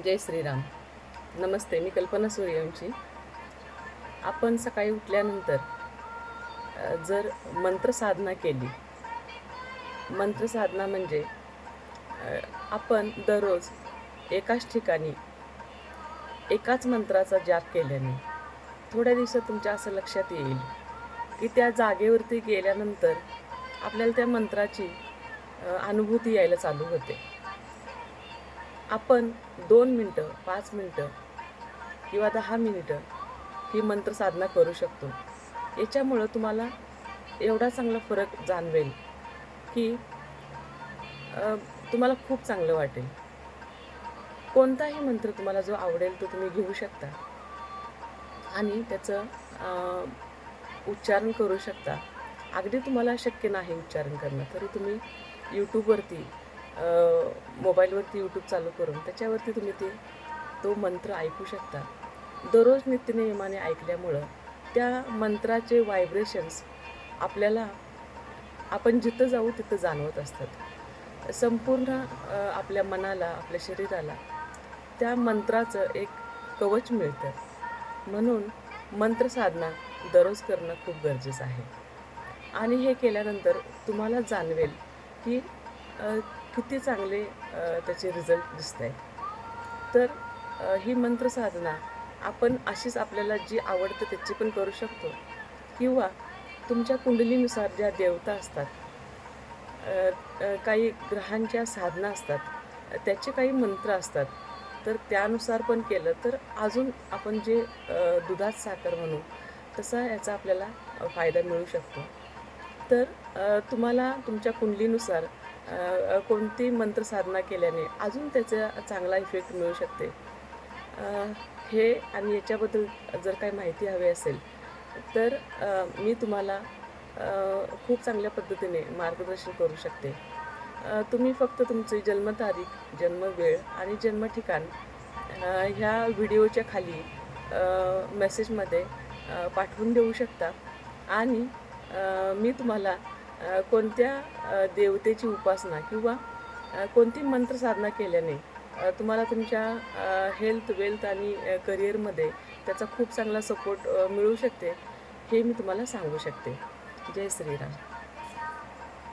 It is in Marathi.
जय श्रीराम. नमस्ते. मी कल्पना सूर्यवंशी. आपण सकाळी उठल्यानंतर जर मंत्रसाधना केली, मंत्रसाधना म्हणजे आपण दररोज एकाच ठिकाणी एकाच मंत्राचा जाप केल्याने थोड्या दिवसात तुमच्या असं लक्षात येईल की त्या जागेवरती गेल्यानंतर आपल्याला त्या मंत्राची अनुभूती यायला चालू होते. आपण 2 मिनटं, 5 मिनटं किंवा 10 मिनिटं ही मंत्रसाधना करू शकतो. याच्यामुळं तुम्हाला एवढा चांगला फरक जाणवेल की तुम्हाला खूप चांगलं वाटेल. कोणताही मंत्र तुम्हाला जो आवडेल तो तुम्ही घेऊ शकता आणि त्याचं उच्चारण करू शकता. अगदी तुम्हाला शक्य नाही उच्चारण करणं, तरी तुम्ही यूट्यूबवरती मोबाईलवरती यूट्यूब चालू करून त्याच्यावरती तुम्ही तो मंत्र ऐकू शकता. दररोज नित्यनेमाने ऐकल्यामुळं त्या मंत्राचे व्हायब्रेशन्स आपल्याला आपण जिथं जाऊ तिथं जाणवत असतात. संपूर्ण आपल्या मनाला, आपल्या शरीराला त्या मंत्राचं एक कवच मिळतं. म्हणून मंत्रसाधना दररोज करणं खूप गरजेचं आहे. आणि हे केल्यानंतर तुम्हाला जाणवेल की किती चांगले त्याचे रिझल्ट दिसत आहेत. तर ही मंत्रसाधना आपण अशीच आपल्याला जी आवडते त्याची पण करू शकतो किंवा तुमच्या कुंडलीनुसार ज्या देवता असतात, काही ग्रहांच्या साधना असतात, त्याचे काही मंत्र असतात, तर त्यानुसार पण केलं तर अजून आपण जे दुधात साखर म्हणू तसा याचा आपल्याला फायदा मिळू शकतो. तर तुम्हाला तुमच्या कुंडलीनुसार कोणती मंत्रसाधना केल्याने अजून त्याचा चांगला इफेक्ट मिळू शकते, हे आणि याच्याबद्दल जर काही माहिती हवी असेल तर मी तुम्हाला खूप चांगल्या पद्धतीने मार्गदर्शन करू शकते. तुम्ही फक्त तुमची जन्मतारीख, जन्मवेळ आणि जन्मठिकाण ह्या व्हिडिओच्या खाली मेसेजमध्ये पाठवून देऊ शकता आणि मी तुम्हाला कोणत्या देवतेची उपासना किंवा कोणती मंत्रसाधना केल्याने तुम्हाला तुमच्या हेल्थ, वेल्थ आणि करिअरमध्ये त्याचा खूप चांगला सपोर्ट मिळू शकते, हे मी तुम्हाला सांगू शकते. जय श्रीराम.